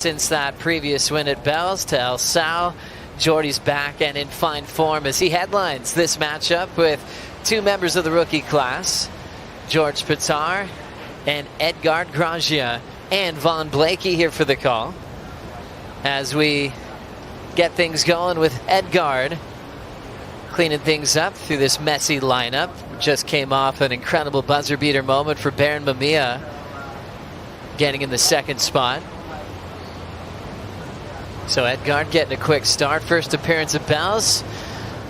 Since that previous win at Bells to El Sal, Jordy's back and in fine form as he headlines this matchup with two members of the rookie class, J.Pittar and E.Groggia, and Von Blakey here for the call. As we get things going with Edgard cleaning things up through this messy lineup. Just came off an incredible buzzer beater moment for Baron Mamiya, getting in the second spot. So Edgard getting a quick start. First appearance at Bells.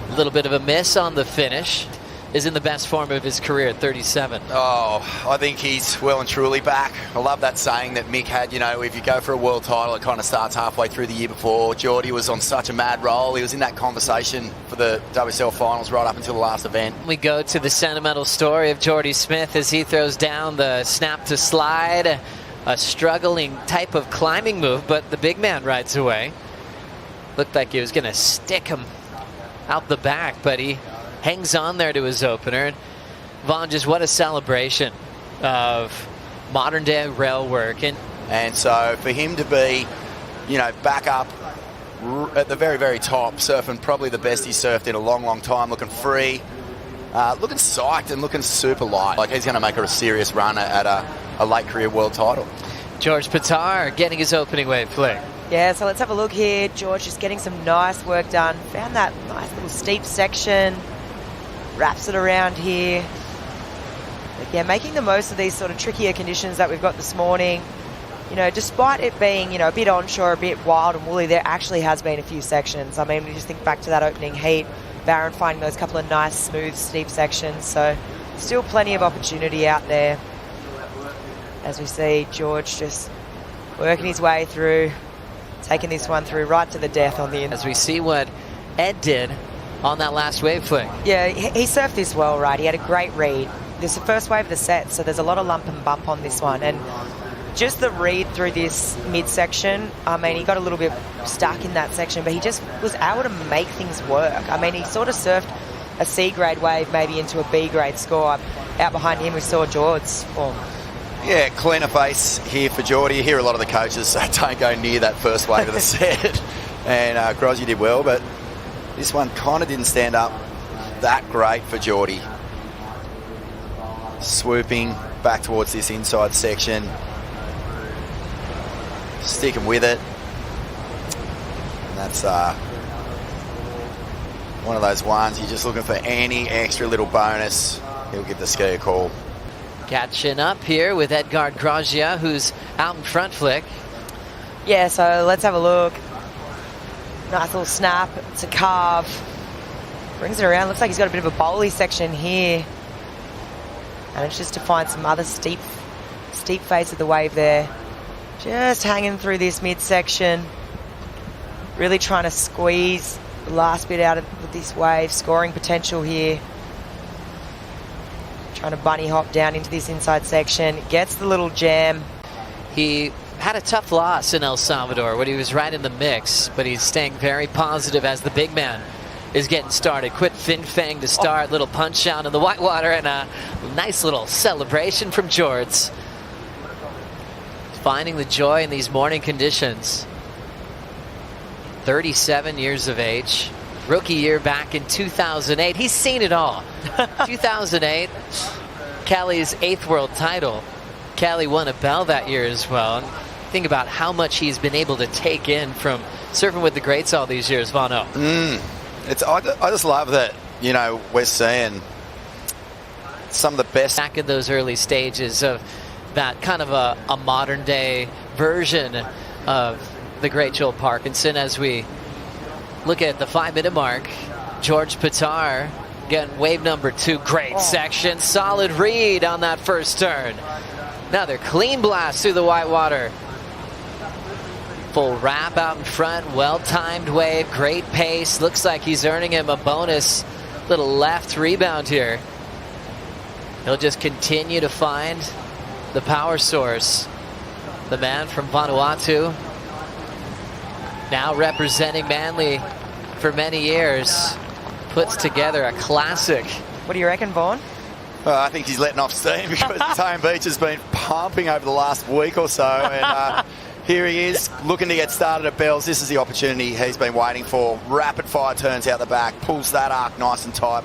A little bit of a miss on the finish. Is in the best form of his career at 37. Oh, I think he's well and truly back. I love that saying that Mick had, you know, if you go for a world title, it kind of starts halfway through the year before. Jordy was on such a mad roll. He was in that conversation for the WSL finals right up until the last event. We go to the sentimental story of J.Smith as he throws down the snap to slide. A struggling type of climbing move, but the big man rides away. Looked like he was going to stick him out the back, but he hangs on there to his opener. And Von, just what a celebration of modern day rail work. And so for him to be, you know, back up at the very, very top, surfing probably the best he's surfed in a long, long time, looking free, looking psyched and looking super light. Like he's going to make a serious run at a late career world title. J.Pittar getting his opening wave flick. Yeah, so let's have a look here. George just getting some nice work done. Found that nice little steep section. Wraps it around here. But yeah, making the most of these sort of trickier conditions that we've got this morning. You know, despite it being, you know, a bit onshore, a bit wild and woolly, there actually has been a few sections. I mean, we just think back to that opening heat. Baron finding those couple of nice, smooth, steep sections. So still plenty of opportunity out there. As we see George just working his way through, taking this one through right to the death on the end. As we see what Ed did on that last wave flick. Yeah, he surfed this well, right? He had a great read. This is the first wave of the set, so there's a lot of lump and bump on this one. And just the read through this midsection, I mean, he got a little bit stuck in that section, but he just was able to make things work. I mean, he sort of surfed a C-grade wave maybe into a B-grade score. Out behind him, we saw Jordy's form. Yeah, cleaner face here for Jordy. You hear a lot of the coaches say don't go near that first wave of the set. And Groggia did well, but this one kind of didn't stand up that great for Jordy. Swooping back towards this inside section. Sticking with it. And that's one of those ones you're just looking for any extra little bonus. He'll give the ski a call. Catching up here with E.Groggia, who's out in front flick. Yeah, so let's have a look. Nice little snap. It's a carve. Brings it around. Looks like he's got a bit of a bowly section here. And it's just to find some other steep face of the wave there. Just hanging through this midsection. Really trying to squeeze the last bit out of this wave. Scoring potential here. Trying to bunny hop down into this inside section. Gets the little jam. He had a tough loss in El Salvador when he was right in the mix, but he's staying very positive as the big man is getting started. Quick fin fang to start, little punch out in the whitewater, and a nice little celebration from Jords. Finding the joy in these morning conditions. 37 years of age. Rookie year back in 2008. He's seen it all. 2008, Cali's 8th world title. Cali won a bell that year as well. And think about how much he's been able to take in from surfing with the greats all these years, Vono. I just love that, you know, we're seeing some of the best. Back in those early stages of that kind of a modern day version of the great Joel Parkinson. As we look at the 5-minute mark, J.Pittar getting wave number 2. Great section. Solid read on that first turn. Another clean blast through the whitewater. Full wrap out in front. Well-timed wave. Great pace. Looks like he's earning him a bonus little left rebound here. He'll just continue to find the power source. The man from Vanuatu, now representing Manly for many years, puts together a classic. What do you reckon, Vaughn? I think he's letting off steam because Tame Beach has been pumping over the last week or so. And Here he is, looking to get started at bells. This is the opportunity he's been waiting for. Rapid fire turns out the back, pulls that arc nice and tight.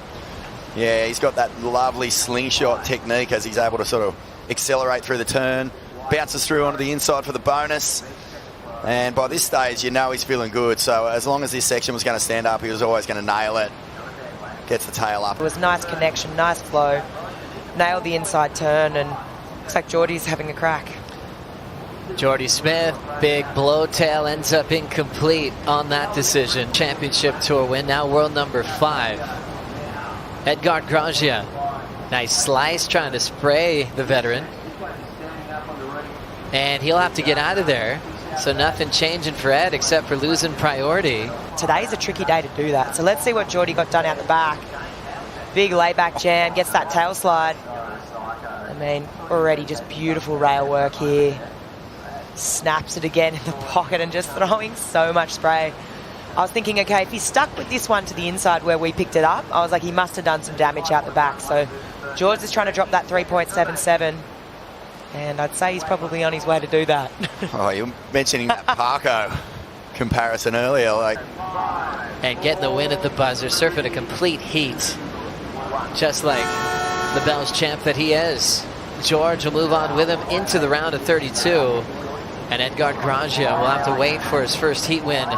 Yeah, he's got that lovely slingshot technique as he's able to sort of accelerate through the turn. Bounces through onto the inside for the bonus. And by this stage, you know he's feeling good. So as long as this section was going to stand up, he was always going to nail it. Gets the tail up. It was nice connection, nice flow. Nailed the inside turn, and looks like Jordy's having a crack. J.Smith, big blow tail, ends up incomplete on that decision. Championship Tour win, now world number 5. Edgard E.Groggia, nice slice, trying to spray the veteran. And he'll have to get out of there. So nothing changing for Ed except for losing priority. Today's a tricky day to do that. So let's see what Jordy got done out the back. Big layback jam, gets that tail slide. I mean, already just beautiful rail work here. Snaps it again in the pocket and just throwing so much spray. I was thinking, okay, if he stuck with this one to the inside where we picked it up, I was like, he must have done some damage out the back. So George is trying to drop that 3.77. And I'd say he's probably on his way to do that. Oh, you were mentioning that Parko comparison earlier. And getting the win at the buzzer, surfing a complete heat. Just like the Bells champ that he is. George will move on with him into the round of 32. And Edgard E.Groggia will have to wait for his first heat win